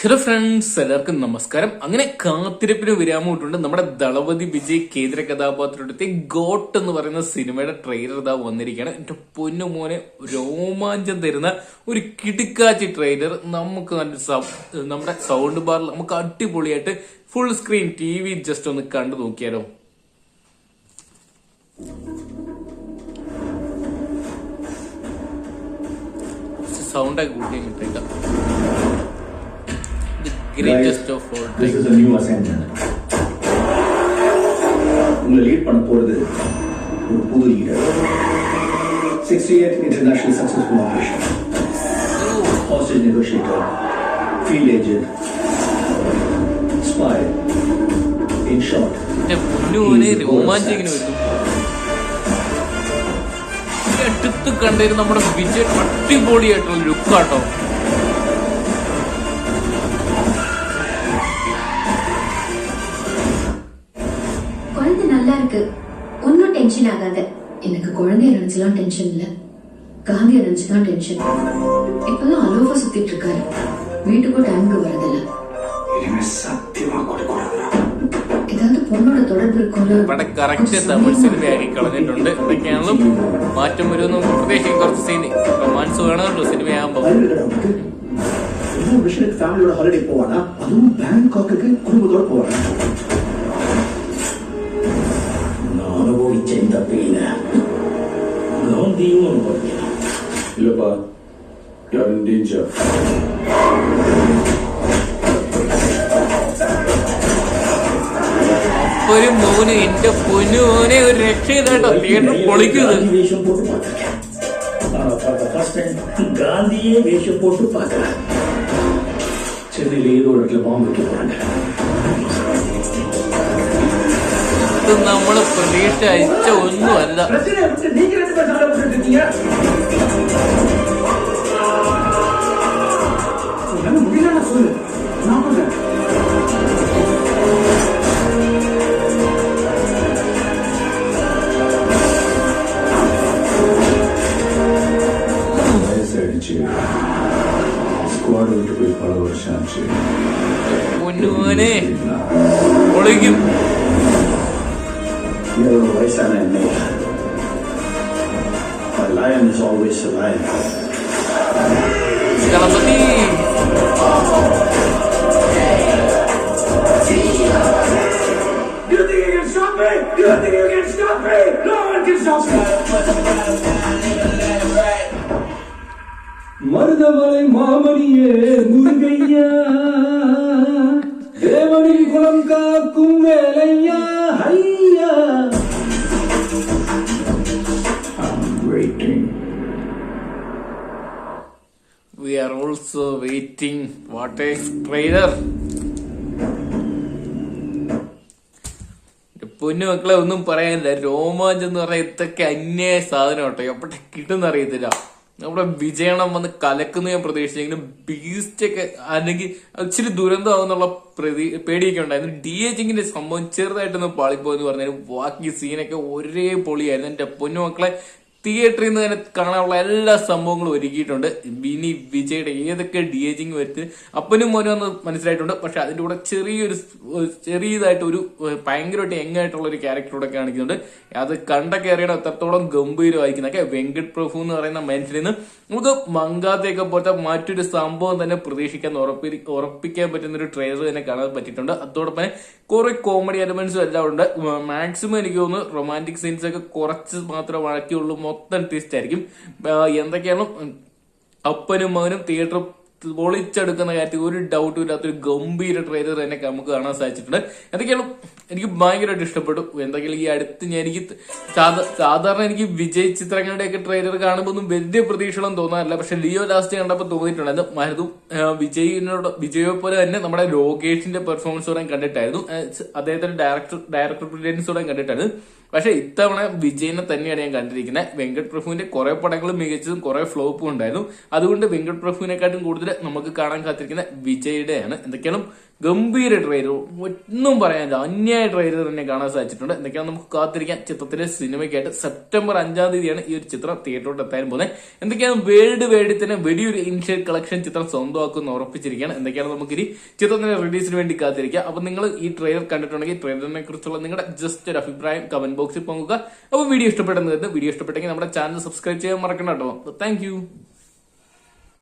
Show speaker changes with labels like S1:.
S1: Hello friends, എല്ലാവർക്കും നമസ്കാരം. അങ്ങനെ കാത്തിരിപ്പിന് വിരാമമിട്ടുണ്ട്. നമ്മുടെ ദളപതി വിജയ് കേന്ദ്ര കഥാപാത്രത്തെ ഗോട്ട് എന്ന് പറയുന്ന സിനിമയുടെ ട്രെയിലർ ഇതാ വന്നിരിക്കുകയാണ്. എന്റെ പൊന്നു മോനെ, രോമാഞ്ചം തരുന്ന ഒരു കിടുക്കാച്ചി ട്രെയിലർ. നമുക്ക് നമ്മുടെ സൗണ്ട് ബാറിൽ നമുക്ക് അടിപൊളിയായിട്ട് ഫുൾ സ്ക്രീൻ TV ജസ്റ്റ് ഒന്ന് കണ്ടു നോക്കിയാലോ. സൗണ്ടൊക്കെ കൂട്ടി കിട്ടില്ല. Greatest of all time.
S2: This is a new assignment. உங்களை லீட் பண்ண போறது ஒரு புது leader. 68 international successful operation. Hostage negotiator, field agent, spy. In short,
S1: രോമാഞ്ചിങ്ങനെ വരുന്നു. അടുത്ത് കണ്ടിരുന്ന നമ്മുടെ വിജയ് അടിപൊളിയായിട്ടുള്ള ലുക്കാട്ടോ.
S3: நல்லா இருக்கு, ஒன்னும் டென்ஷன் ஆகாத. எனக்கு குழந்தைய நினைச்சலாம் டென்ஷன் இல்ல, காந்திய நினைச்சுதான் டென்ஷன். இப்பதான் அலோஃபா சுத்திட்டு இருக்காரு, வீட்டுக்கும் டைமுக்கு வரதில்ல.
S2: சத்தியமா கொடுக்கூடாது.
S3: ஏதாவது பொண்ணோட தொடர்பு இருக்கும்ல.
S1: ഇവിടെ കറക്റ്റ് തമിഴ് സിനിമയാക്കി കളഞ്ഞിട്ടുണ്ട്. എന്തൊക്കെയാണെങ്കിലും മാറ്റം വരുമെന്ന് പ്രത്യേകിച്ച് കുറച്ച് സീൻ റൊമാൻസ് വേണമല്ലോ സിനിമയാകുമ്പോ.
S2: ഫാമിലിയോட ஹாலிடே போவானா, அதுவும் பேங்காக்கு குடும்பத்தோட போவானா. அனுபவிச்ச இந்த பெயின காந்தியும் அனுபவிக்கலாம். இல்லப்பா, யார் இன் டேஞ்சர்.
S1: ഒരു മോന്, എന്റെ പൊന്നു മോനെ, ഒരു രക്ഷയില്ലാട്ടോ. തിയേറ്റർ പൊളിക്കുന്നത്.
S2: வேஷம் போட்டு பார்த்திருக்கேன். ஃபர்ஸ்ட் டைம் காந்தியே வேஷம் போட்டு பார்க்கறேன். சென்னையில ஏதோ ஒரு இடத்துல பாம்பு வைக்க போறாங்க.
S1: നമ്മള് പ്രതീക്ഷ അയച്ച ഒന്നുമല്ല.
S2: ஸ்குவாட் விட்டு போய் பல வருஷம் ஆச்சு.
S1: പൊന്നുമോനെ പൊളിക്കും.
S2: வயசான என்னையா, a lion is always a lion.
S1: Thalapathy
S2: You think you can stop me? You think you can stop me? No one can stop me. Marudhamalai மாமணியே முருகையா, தேவனின் குலம் காக்கும் வேலையா, ஐயா. I'm waiting.
S1: we are also waiting. What a trailer. പൊന്നു മക്കളെ, ഒന്നും പറയാനില്ല. രോമാഞ്ചം എന്ന് പറഞ്ഞാൽ ഇതൊക്കെ അന്യായ സാധനം കേട്ടോ. എവിടെ കിട്ടുന്ന അറിയത്തില്ല. നമ്മുടെ വിജയണം വന്ന് കലക്കുന്ന ഞാൻ പ്രതീക്ഷിച്ചെങ്കിലും ബീസ്റ്റൊക്കെ അല്ലെങ്കിൽ ഇച്ചിരി ദുരന്തമാകുന്നുള്ള പേടിയൊക്കെ ഉണ്ടായിരുന്നു. DHന്റെ സംഭവം ചെറുതായിട്ടൊന്ന് പാളിപ്പോയെന്ന് പറഞ്ഞാലും ബാക്കി സീനൊക്കെ ഒരേ പൊളിയായിരുന്നു. എന്റെ പൊന്നു മക്കളെ, തിയേറ്ററിൽ നിന്ന് തന്നെ കാണാനുള്ള എല്ലാ സംഭവങ്ങളും ഒരുക്കിയിട്ടുണ്ട്. ഇനി വിജയുടെ ഏതൊക്കെ DHing വരുത്തി അപ്പനും മോനും ഒന്ന് മനസ്സിലായിട്ടുണ്ട്. പക്ഷെ അതിന്റെ കൂടെ ചെറിയതായിട്ട് ഒരു ഭയങ്കരമായിട്ട് യങ്ങായിട്ടുള്ള ഒരു ക്യാരക്ടറോടെ കാണിക്കുന്നുണ്ട്. അത് കണ്ടൊക്കെ അറിയണം എത്രത്തോളം ഗംഭീരമായിരിക്കുന്നൊക്കെ. വെങ്കട് പ്രഭു എന്ന് പറയുന്ന മനുഷ്യനിൽ നിന്ന് നമുക്ക് മങ്കാത്തയൊക്കെ പോലത്തെ മറ്റൊരു സംഭവം തന്നെ പ്രതീക്ഷിക്കാൻ ഉറപ്പിക്കാൻ പറ്റുന്ന ഒരു ട്രെയിലർ തന്നെ കാണാൻ പറ്റിയിട്ടുണ്ട്. അതോടൊപ്പം കുറെ കോമഡി എലമെന്റ്സും എല്ലാം ഉണ്ട്. മാക്സിമം എനിക്ക് തോന്നുന്നു റൊമാൻറ്റിക് സീൻസ് ഒക്കെ കുറച്ച് മാത്രമേ വഴക്കിയുള്ളൂ. മൊത്തം ട്വിസ്റ്റ് ആയിരിക്കും. എന്തൊക്കെയാണ് അപ്പനും മകനും തിയേറ്റർ പൊളിച്ചെടുക്കുന്ന കാര്യത്തിൽ ഒരു ഡൗട്ടും ഇല്ലാത്തൊരു ഗംഭീര ട്രെയിലർ തന്നെ നമുക്ക് കാണാൻ സാധിച്ചിട്ടുണ്ട്. എന്തൊക്കെയാണ് എനിക്ക് ഭയങ്കരമായിട്ട് ഇഷ്ടപ്പെട്ടു. എന്തൊക്കെയാണ് ഈ അടുത്ത് എനിക്ക് സാധാരണ എനിക്ക് വിജയ് ചിത്രങ്ങളുടെയൊക്കെ ട്രെയിലർ കാണുമ്പോൾ ഒന്നും വലിയ പ്രതീക്ഷകളൊന്നും തോന്നാറില്ല. പക്ഷെ ലിയോ ലാസ്റ്റ് കണ്ടപ്പോൾ തോന്നിയിട്ടുണ്ടായിരുന്നു. മരുതും വിജയെ പോലെ തന്നെ നമ്മുടെ ലോകേഷിന്റെ പെർഫോമൻസോടെ കണ്ടിട്ടായിരുന്നു. അദ്ദേഹത്തിന്റെ ഡയറക്ടർ ബ്രില്യൻസോടെ കണ്ടിട്ടായിരുന്നു. പക്ഷെ ഇത്തവണ വിജയനെ തന്നെയാണ് ഞാൻ കണ്ടിരിക്കുന്നത്. വെങ്കട് പ്രഭുവിന്റെ കുറെ പടങ്ങളും മികച്ചതും കുറെ ഫ്ലോപ്പും ഉണ്ടായിരുന്നു. അതുകൊണ്ട് വെങ്കട് പ്രഭുവിനെക്കാട്ടും കൂടുതൽ നമുക്ക് കാണാൻ കാത്തിരിക്കുന്ന വിജയുടെയാണ്. എന്തൊക്കെയാണ് ഗംഭീര ട്രെയിലർ, ഒന്നും പറയാനില്ല. അന്യായ ഭംഗിയായ ട്രെയിലർ തന്നെ കാണാൻ സാധിച്ചിട്ടുണ്ട്. എന്തൊക്കെയാണ് നമുക്ക് കാത്തിരിക്കാം. ചിത്രത്തിലെ സിനിമയ്ക്കായിട്ട് സെപ്റ്റംബർ 5 തീയതിയാണ് ഈ ഒരു ചിത്രം തിയേറ്ററിലോട്ട് എത്താൻ പോകുന്നത്. എന്തൊക്കെയാണ് വേൾഡ് വൈഡിൽ തന്നെ വലിയൊരു ഇനിഷ്യൽ കളക്ഷൻ ചിത്രം സ്വന്തമാക്കുമെന്ന് ഉറപ്പിച്ചിരിക്കുകയാണ്. എന്തൊക്കെയാണ് നമുക്ക് ഇനി ചിത്രത്തിന്റെ റിലീസിന് വേണ്ടി കാത്തിരിക്കുക. അപ്പൊ നിങ്ങൾ ഈ ട്രെയിലർ കണ്ടിട്ടുണ്ടെങ്കിൽ ട്രെയിലറിനെ കുറിച്ചുള്ള നിങ്ങളുടെ ജസ്റ്റ് ഒരു അഭിപ്രായം കമന്റ് ബോക്സിൽ പങ്കുക. അപ്പൊ വീഡിയോ ഇഷ്ടപ്പെട്ടെന്ന് വീഡിയോ ഇഷ്ടപ്പെട്ടെങ്കിൽ നമ്മുടെ ചാനൽ സബ്സ്ക്രൈബ് ചെയ്യാൻ മറക്കണ്ട കേട്ടോ. Thank you.